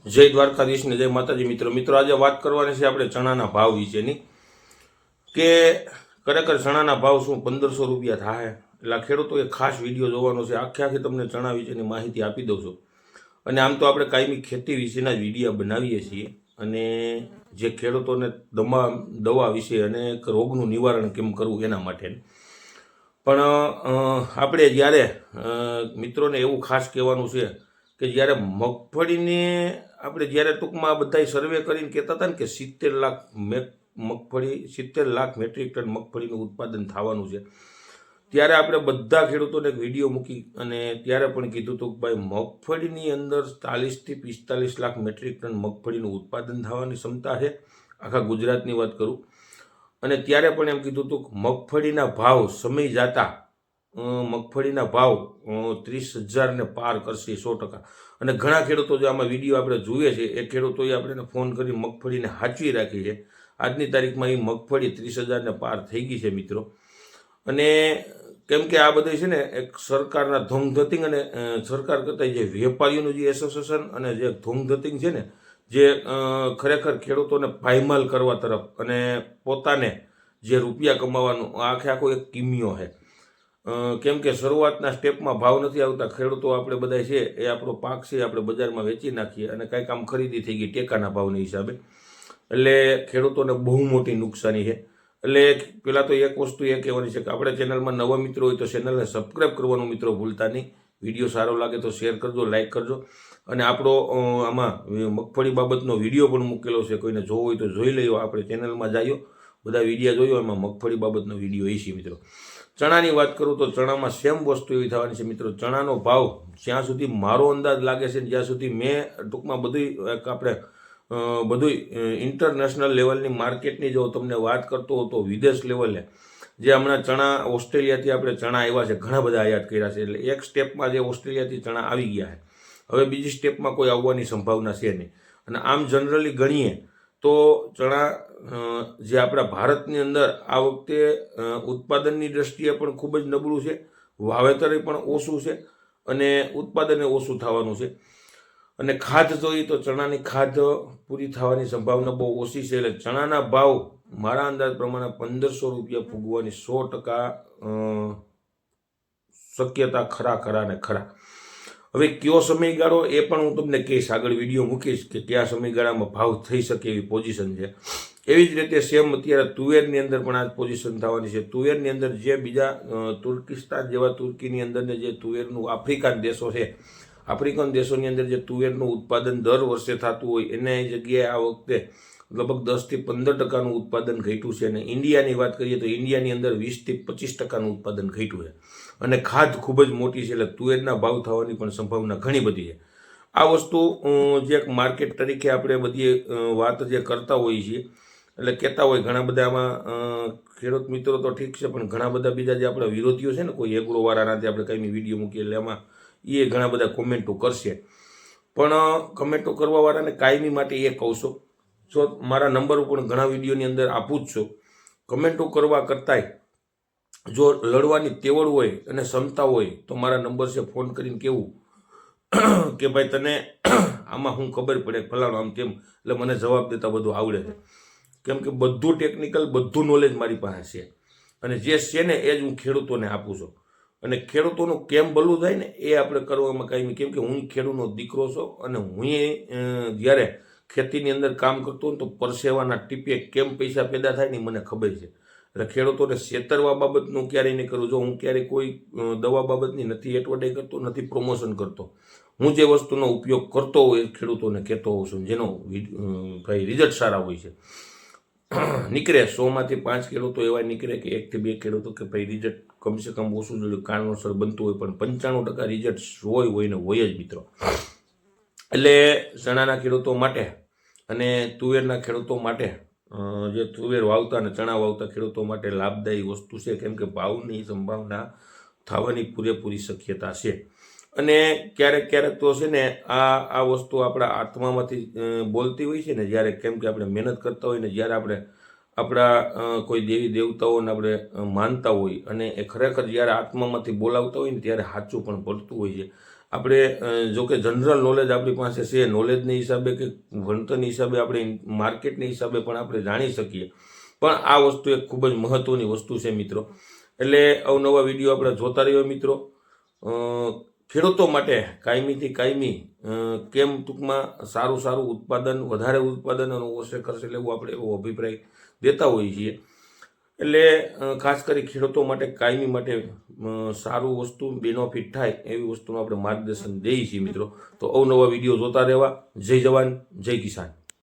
જય દ્વારકાધીશ ને જય માતાજી મિત્રો આજે વાત કરવાની છે આપણે ચણાના ભાવ વિશેની કે ખરેખર ચણાના ભાવ શું 1500 રૂપિયા થાય એટલે ખેડૂતોએ ખાસ વિડીયો જોવાનો છે। આખી તમને ચણા વિશેની માહિતી આપી દઉં છું। અને આમ તો આપણે કાયમી ખેતી વિશેના જ વિડીયો બનાવીએ છીએ અને જે ખેડૂતોને દવા વિશે અને રોગનું નિવારણ કેમ કરવું એના માટે। પણ આપણે જ્યારે મિત્રોને એવું ખાસ કહેવાનું છે કે જ્યારે મગફળીને આપણે જ્યારે ટૂંકમાં બધાય સર્વે કરીને કહેતા હતા ને કે 70 લાખ મગફળી 70 લાખ મેટ્રિક ટન મગફળીનું ઉત્પાદન થવાનું છે, ત્યારે આપણે બધા ખેડૂતોને એક વિડીયો મૂકી અને ત્યારે પણ કીધું હતું કે ભાઈ મગફળીની અંદર 40 થી 45 લાખ મેટ્રિક ટન મગફળીનું ઉત્પાદન થવાની ક્ષમતા છે, આખા ગુજરાતની વાત કરું। અને ત્યારે પણ એમ કીધું હતું કે મગફળીના ભાવ સમય જતા મગફળીના ભાવ 30,000 ને પાર કરશે 100%। અને ઘણા ખેડૂતો જે આમાં વિડીયો આપણે જોઈએ છે એ ખેડૂતોએ આપણે ફોન કરી મગફળીને સાચવી રાખી છે। આજની તારીખમાં એ મગફળી 30,000 ને પાર થઈ ગઈ છે મિત્રો। અને કેમ કે આ બધું છે ને એક સરકારના ધોંગધતિંગ અને સરકાર કરતાં જે વેપારીઓનું જે એસોસિએશન અને જે ધોંગધતિંગ છે ને જે ખરેખર ખેડૂતોને પાયમાલ કરવા તરફ અને પોતાને જે રૂપિયા કમાવાનું આખો એક કિમિયો છે। કેમ કે શરૂઆતના સ્ટેપમાં ભાવ નથી આવતા, ખેડૂતો આપણે બધા છે એ આપણો પાક છે આપણે બજારમાં વેચી નાખીએ અને કાંઈક આમ ખરીદી થઈ ગઈ ટેકાના ભાવના હિસાબે, એટલે ખેડૂતોને બહુ મોટી નુકસાની છે। એટલે પહેલાં તો એક વસ્તુ એ કહેવાની છે કે આપણે ચેનલમાં નવા મિત્રો હોય તો ચેનલને સબસ્ક્રાઈબ કરવાનું મિત્રો ભૂલતા નહીં। વિડીયો સારો લાગે તો શેર કરજો, લાઇક કરજો। અને આપણો આમાં મગફળી બાબતનો વિડીયો પણ મૂકેલો છે, કોઈને જોવો હોય તો જોઈ લેજો, આપણે ચેનલમાં જાયો, બધા વિડીયો જોયો, એમાં મગફળી બાબતનો વિડીયો એ છે મિત્રો। ચણાની વાત કરું તો ચણામાં સેમ વસ્તુ એવી થવાની છે મિત્રો। ચણાનો ભાવ જ્યાં સુધી મારો અંદાજ લાગે છે, જ્યાં સુધી મેં ટૂંકમાં બધું આપણે બધું ઇન્ટરનેશનલ લેવલની માર્કેટની જો તમને વાત કરતો હતો, વિદેશ લેવલે જે હમણાં ચણા ઓસ્ટ્રેલિયાથી આપણે ચણા આવ્યા છે, ઘણા બધા આયાત કર્યા છે, એટલે એક સ્ટેપમાં જે ઓસ્ટ્રેલિયાથી ચણા આવી ગયા છે, હવે બીજી સ્ટેપમાં કોઈ આવવાની સંભાવના છે નહીં। અને આમ જનરલી ગણીએ તો ચણા જે આપણા ભારતની અંદર આ વખતે ઉત્પાદનની દ્રષ્ટિએ પણ ખૂબ જ નબળું છે, વાવેતર પણ ઓછું છે અને ઉત્પાદને ઓછું થવાનું છે। અને ખાધ જોઈએ તો ચણાની ખાધ પૂરી થવાની સંભાવના બહુ ઓછી છે, એટલે ચણાના ભાવ મારા અંદાજ પ્રમાણે 1500 રૂપિયા ફૂગવાની 100% શક્યતા ખરા ને ખરા। હવે કયો સમયગાળો એ પણ હું તમને કહીશ, આગળ વિડીયો મૂકીશ કે કયા સમયગાળામાં ભાવ થઈ શકે એવી પોઝિશન છે। એવી જ રીતે સેમ અત્યારે તુવેરની અંદર પણ આ પોઝિશન થવાની છે। તુવેરની અંદર જે બીજા તુર્કિસ્તાન જેવા તુર્કીની અંદર જે તુવેરનું આફ્રિકન દેશો છે, આફ્રિકન દેશોની અંદર જે તુવેરનું ઉત્પાદન દર વર્ષે થતું હોય એને જગ્યાએ આ વખતે લગભગ 10 થી 15% ઉત્પાદન ઘટ્યું છે। અને ઇન્ડિયાની વાત કરીએ તો ઇન્ડિયાની અંદર 20 થી 25% ઉત્પાદન ઘટ્યું છે અને ખાધ ખૂબ જ મોટી છે, એટલે તુવેરના ભાવ થવાની પણ સંભાવના ઘણી બધી છે। આ વસ્તુ જે એક માર્કેટ તરીકે આપણે બધી વાત જે કરતા હોઈએ છીએ, એટલે કહેતા હોય ઘણા બધા આમાં ખેડૂત મિત્રો તો ઠીક છે, પણ ઘણા બધા બીજા જે આપણા વિરોધીઓ છે ને, કોઈ એગ્રોવાળાનાથી આપણે કંઈ વિડીયો મૂકીએ એટલે એમાં એ ઘણા બધા કોમેન્ટો કરશે, પણ કમેન્ટો કરવાવાળાને કાયમી માટે એ કહું છું, જો મારા નંબર ઉપર ઘણા વિડીયોની અંદર આપું જ છું, કમેન્ટો કરવા કરતાંય જો લડવાની તેવડ હોય અને ક્ષમતા હોય તો મારા નંબર છે ફોન કરીને કહેવું કે ભાઈ તને આમાં હું ખબર પડે ફલાણું આમ તેમ, એટલે મને જવાબ દેતા બધું આવડે છે, કેમ કે બધું ટેકનિકલ બધું નોલેજ મારી પાસે છે અને જે છે ને એ જ હું ખેડૂતોને આપું છું। અને ખેડૂતોનું કેમ ભલું થાય ને એ આપણે કરવામાં કાંઈ નહીં, કેમ કે હું ખેડૂતનો દીકરો છું અને હું જ્યારે ખેતીની અંદર કામ કરતો હોઉં તો પરસેવાના ટીપે કેમ પૈસા પેદા થાય ને મને ખબર છે। એટલે ખેડૂતોને છેતરવા બાબતનું ક્યારેય નહીં કરું, જો હું ક્યારેય કોઈ દવા બાબતની નથી એડવર્ટાઈઝ કરતો, નથી પ્રમોશન કરતો, હું જે વસ્તુનો ઉપયોગ કરતો હોય એ ખેડૂતોને કહેતો હોઉં છું, જેનો ભાઈ રિઝલ્ટ સારા હોય છે। નીકળે 100માંથી 5 ખેડૂતો એવા નીકળે કે 1 થી 2 ખેડૂતો કે ભાઈ રિઝલ્ટ કમસે કમ ઓછું જોયું કારણોસર બનતું હોય, પણ 95% રિઝલ્ટ હોય ને હોય જ મિત્રો। એટલે ચણાના ખેડૂતો માટે અને તુવેરના ખેડૂતો માટે, જે તુવેર વાવતા અને ચણા વાવતા ખેડૂતો માટે લાભદાયી વસ્તુ છે, કેમ કે ભાવની સંભાવના થવાની પૂરેપૂરી શક્યતા છે। અને ક્યારેક તો છે ને આ વસ્તુ આપણા આત્મામાંથી બોલતી હોય છે ને જ્યારે, કેમ કે આપણે મહેનત કરતા હોય ને જ્યારે આપણે આપણા કોઈ દેવી દેવતાઓને આપણે માનતા હોય અને એ ખરેખર જ્યારે આત્મામાંથી બોલાવતા હોય ને ત્યારે સાચું પણ પડતું હોય છે। આપણે જો કે જનરલ નોલેજ આપણી પાસે છે, નોલેજની હિસાબે કે ભણતરની હિસાબે આપણે માર્કેટની હિસાબે પણ આપણે જાણી શકીએ. પણ આ વસ્તુ એક ખૂબ જ મહત્ત્વની વસ્તુ છે મિત્રો. એટલે અવનવા વિડીયો આપણે જોતા રહ્યો મિત્રો. ખેડૂતો માટે કાયમીથી કાયમી કેમ ટૂંકમાં સારું ઉત્પાદન, વધારે ઉત્પાદન અને ઓછે ખર્ચે લેવું, આપણે એવો અભિપ્રાય દેતા હોઈએ છીએ. એટલે ખાસ કરી ખેડૂતો માટે કાયમી માટે સારું વસ્તુ બેનિફિટ થાય એવી વસ્તુનું આપણે માર્ગદર્શન દઈએ છીએ મિત્રો. તો અવનવા વિડીયો જોતા રહેવા. જય જવાન, જય કિસાન.